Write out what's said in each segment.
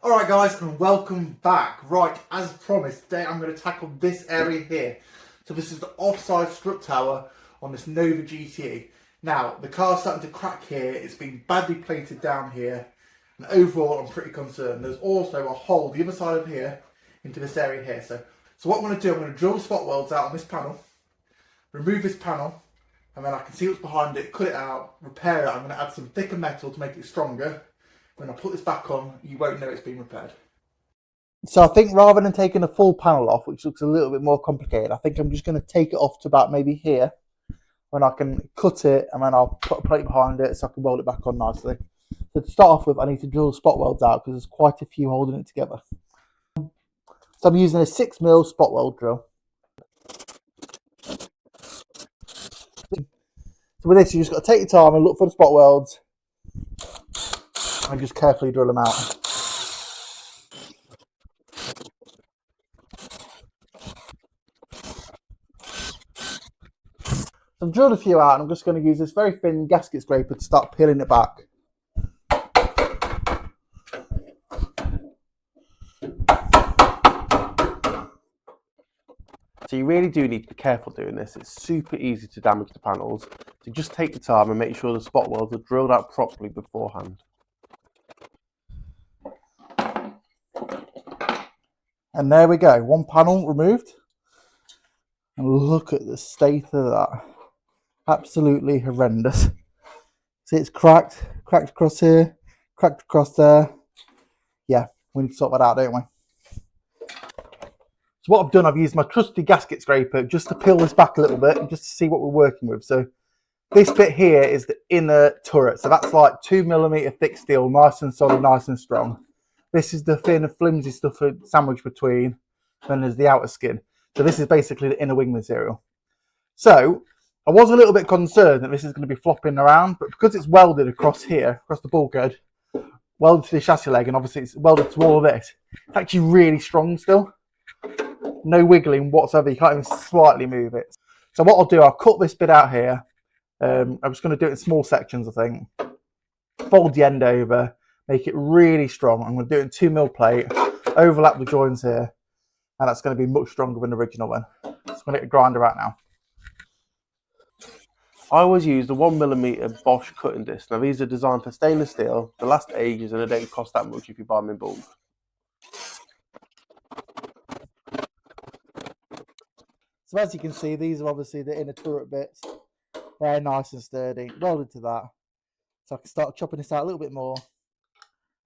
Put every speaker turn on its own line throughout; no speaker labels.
Alright guys, and welcome back. Right, as promised, today I'm going to tackle this area here. So this is the offside strut tower on this Nova GTE. Now, the car's starting to crack here, it's been badly plated down here, and overall I'm pretty concerned. There's also a hole the other side of here into this area here. So what I'm going to do, I'm going to drill the spot welds out on this panel, remove this panel, and then I can see what's behind it, cut it out, repair it. I'm going to add some thicker metal to make it stronger. When I put this back on, you won't know it's been repaired. So I think rather than taking the full panel off, which looks a little bit more complicated, I think I'm just going to take it off to about maybe here, when I can cut it, and then I'll put a plate behind it so I can weld it back on nicely. So to start off with, I need to drill the spot welds out because there's quite a few holding it together. So I'm using a 6mm spot weld drill. So with this, you just got to take your time and look for the spot welds and just carefully drill them out. So I've drilled a few out and I'm just going to use this very thin gasket scraper to start peeling it back. So you really do need to be careful doing this. It's super easy to damage the panels. So just take your time and make sure the spot welds are drilled out properly beforehand. And there we go, one panel removed. And look at the state of that. Absolutely horrendous. See, it's cracked across here, cracked across there. Yeah, we need to sort that out, don't we? So what I've done, I've used my trusty gasket scraper just to peel this back a little bit and just to see what we're working with. So this bit here is the inner turret. So that's like 2mm thick steel, nice and solid, nice and strong. This is the thin and flimsy stuff sandwiched between. Then there's the outer skin. So this is basically the inner wing material. So I was a little bit concerned that this is going to be flopping around, but because it's welded across here, across the bulkhead, welded to the chassis leg, and obviously it's welded to all of this, it's actually really strong still. No wiggling whatsoever, you can't even slightly move it. So what I'll do, I'll cut this bit out here. I'm just going to do it in small sections, I think. Fold the end over, make it really strong. I'm going to do it in 2mm plate, overlap the joins here, and that's going to be much stronger than the original one. So I'm going to get a grinder out now. I always use the 1mm Bosch cutting disc. Now these are designed for stainless steel, they last ages and they don't cost that much if you buy them in bulk. So as you can see, these are obviously the inner turret bits. They're nice and sturdy, welded to that. So I can start chopping this out a little bit more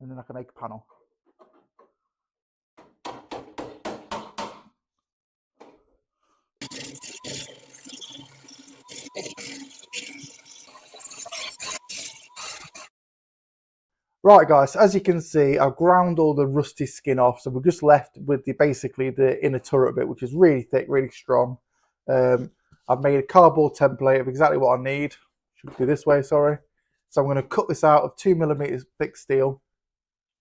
and then I can make a panel. Right guys, so as you can see, I've ground all the rusty skin off, so we're just left with basically the inner turret bit, which is really thick, really strong. I've made a cardboard template of exactly what I need. Should be this way, sorry. So I'm going to cut this out of 2mm thick steel,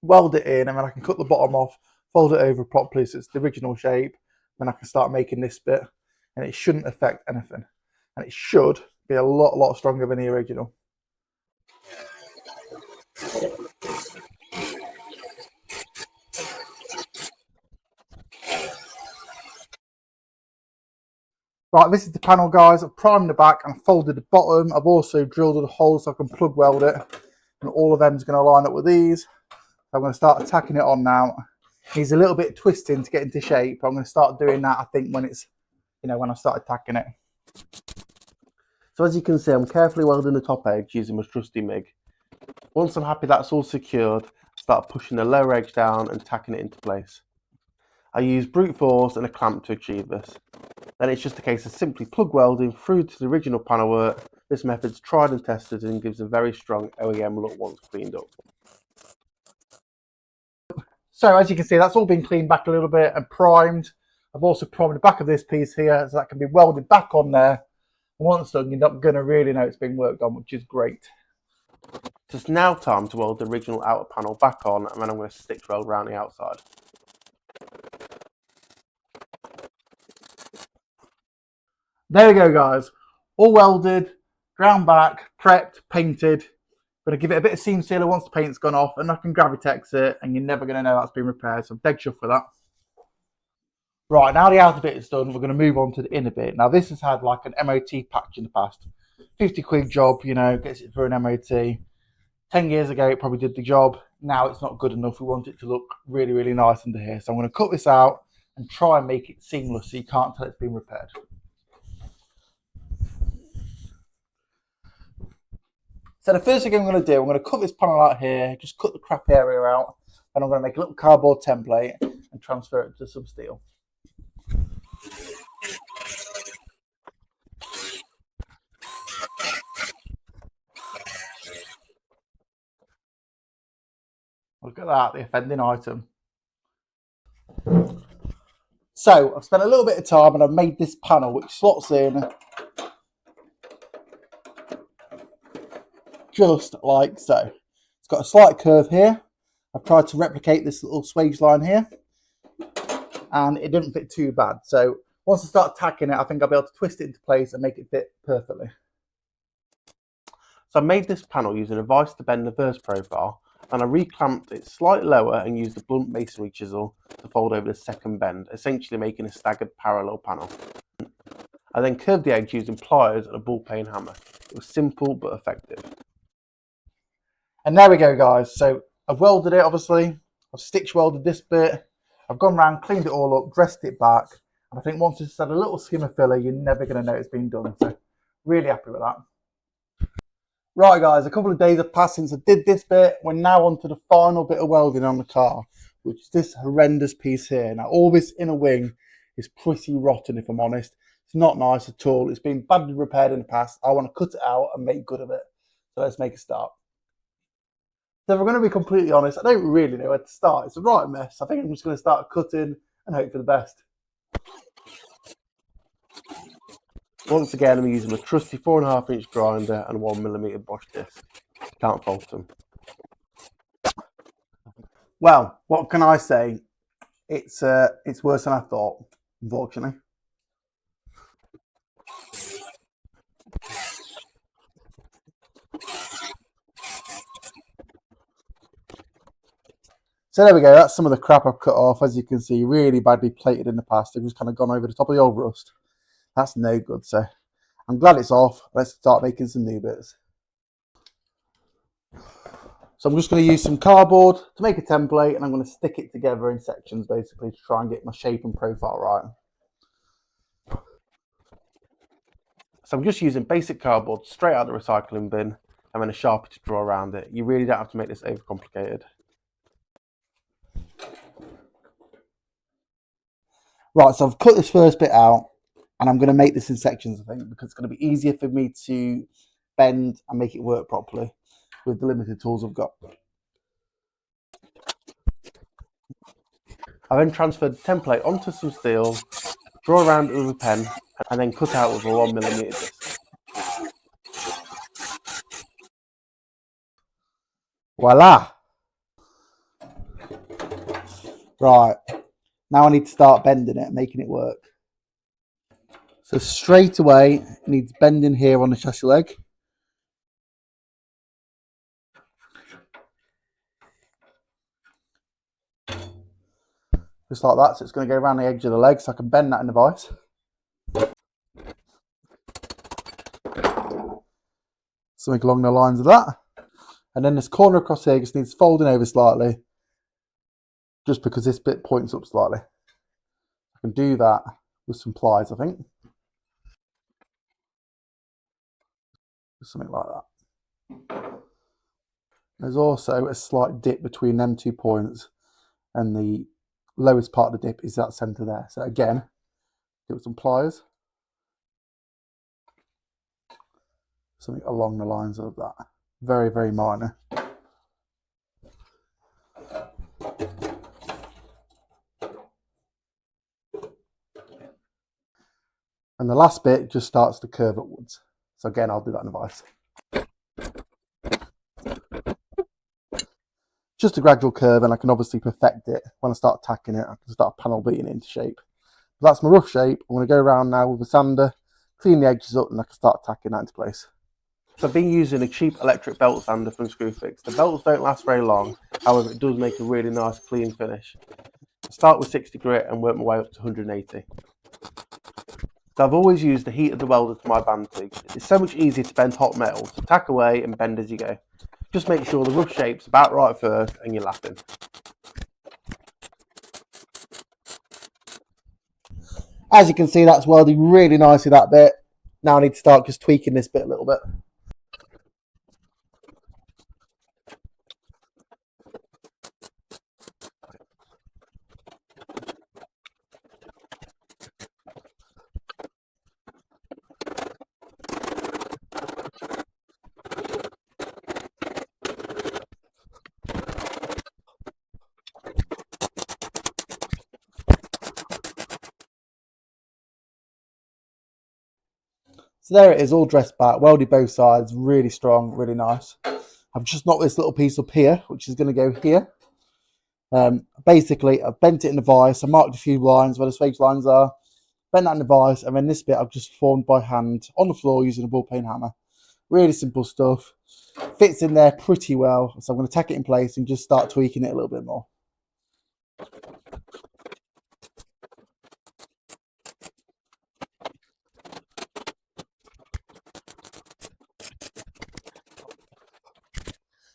weld it in, and then I can cut the bottom off, fold it over properly so it's the original shape. Then I can start making this bit, and it shouldn't affect anything. And it should be a lot stronger than the original. Right, this is the panel, guys. I've primed the back and folded the bottom. I've also drilled the holes so I can plug weld it. And all of them is going to line up with these. I'm going to start attacking it on now. Needs a little bit of twisting to get into shape. I'm going to start doing that, I think, when it's, when I start attacking it. So as you can see, I'm carefully welding the top edge using my trusty MIG. Once I'm happy that's all secured, I start pushing the lower edge down and tacking it into place. I use brute force and a clamp to achieve this. Then it's just a case of simply plug welding through to the original panel work. This method's tried and tested and gives a very strong OEM look once cleaned up. So as you can see, that's all been cleaned back a little bit and primed. I've also primed the back of this piece here so that can be welded back on there. And once done, you're not going to really know it's been worked on, which is great. Just now time to weld the original outer panel back on, and then I'm going to stitch weld around the outside. There we go, guys. All welded, ground back, prepped, painted. Going to give it a bit of seam sealer once the paint's gone off, and I can Gravitex it, and you're never going to know that's been repaired, so I'm dead chuffed for that. Right, now the outer bit is done, we're going to move on to the inner bit. Now this has had like an MOT patch in the past. 50 quid job, you know, gets it for an MOT. 10 years ago it probably did the job. Now it's not good enough. We want it to look really, really nice under here. So I'm going to cut this out and try and make it seamless so you can't tell it's been repaired. So the first thing I'm going to do, I'm going to cut this panel out here, just cut the crap area out, and I'm going to make a little cardboard template and transfer it to some steel. Look at that, the offending item. So I've spent a little bit of time and I've made this panel which slots in just like so. It's got a slight curve here. I've tried to replicate this little swage line here and it didn't fit too bad. So once I start tacking it, I think I'll be able to twist it into place and make it fit perfectly.
So I made this panel using a vise to bend the verse profile, and I reclamped it slightly lower and used a blunt masonry chisel to fold over the second bend, essentially making a staggered parallel panel. I then curved the edge using pliers and a ball peen hammer. It was simple but effective.
And there we go, guys. So I've welded it, obviously. I've stitch welded this bit. I've gone around, cleaned it all up, dressed it back. And I think once it's had a little skim of filler, you're never going to know it's been done. So really happy with that. Right, guys, a couple of days have passed since I did this bit. We're now on to the final bit of welding on the car, which is this horrendous piece here. Now, all this inner wing is pretty rotten, if I'm honest. It's not nice at all. It's been badly repaired in the past. I want to cut it out and make good of it. So let's make a start. So if we're going to be completely honest, I don't really know where to start. It's a right mess. I think I'm just going to start cutting and hope for the best.
Once again, I'm using a trusty 4.5-inch grinder and 1mm Bosch disc. Can't fault them.
Well, what can I say? It's worse than I thought, unfortunately. So there we go, that's some of the crap I've cut off. As you can see, really badly plated in the past. They've just kind of gone over the top of the old rust. That's no good, so I'm glad it's off. Let's start making some new bits. So I'm just going to use some cardboard to make a template, and I'm going to stick it together in sections basically to try and get my shape and profile right.
So I'm just using basic cardboard straight out of the recycling bin and then a Sharpie to draw around it. You really don't have to make this overcomplicated.
Right, so I've cut this first bit out and I'm going to make this in sections, I think, because it's going to be easier for me to bend and make it work properly with the limited tools I've got.
I then transferred the template onto some steel, draw around it with a pen, and then cut out with a 1mm disc.
Voila! Right, now I need to start bending it and making it work. So straight away, it needs bending here on the chassis leg. Just like that, so it's going to go around the edge of the leg so I can bend that in the vise. Something along the lines of that. And then this corner across here just needs folding over slightly, just because this bit points up slightly. I can do that with some pliers, I think. Something like that. There's also a slight dip between them 2 points, and the lowest part of the dip is that centre there. So again, do it with some pliers. Something along the lines of that. Very, very minor. And the last bit just starts to curve upwards. So again, I'll do that in a vise. Just a gradual curve, and I can obviously perfect it. When I start tacking it, I can start panel beating it into shape. But that's my rough shape. I'm going to go around now with a sander, clean the edges up, and I can start tacking that into place.
So I've been using a cheap electric belt sander from Screwfix. The belts don't last very long, however it does make a really nice clean finish. I start with 60 grit and work my way up to 180. So I've always used the heat of the welder to my advantage. It's so much easier to bend hot metal, so tack away and bend as you go. Just make sure the rough shape's about right first and you're laughing.
As you can see, that's welding really nicely, that bit. Now I need to start just tweaking this bit a little bit. So there it is, all dressed back, welded both sides, really strong, really nice. I've just knocked this little piece up here, which is going to go here. Basically, I've bent it in the vise, I marked a few lines where the swage lines are, bent that in the vise, and then this bit I've just formed by hand on the floor using a ball peen hammer. Really simple stuff. Fits in there pretty well, so I'm going to tack it in place and just start tweaking it a little bit more.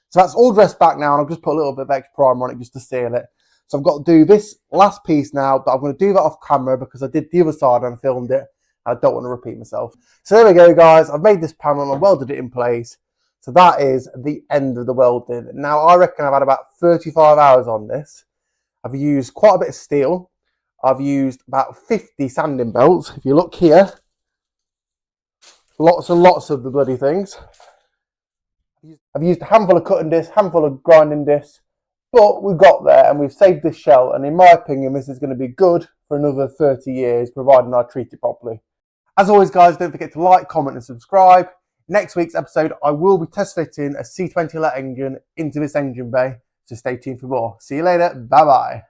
So that's all dressed back now, and I've just put a little bit of extra primer on it just to seal it. So I've got to do this last piece now, but I'm going to do that off camera because I did the other side and I filmed it. I don't want to repeat myself. So there we go, guys. I've made this panel and I welded it in place. So that is the end of the welding. Now, I reckon I've had about 35 hours on this. I've used quite a bit of steel. I've used about 50 sanding belts. If you look here, lots and lots of the bloody things. I've used a handful of cutting discs, handful of grinding discs, but we've got there and we've saved this shell, and in my opinion this is going to be good for another 30 years providing I treat it properly. As always, guys, don't forget to like, comment and subscribe. Next week's episode I will be test fitting a C20LET engine into this engine bay, so stay tuned for more. See you later, bye bye.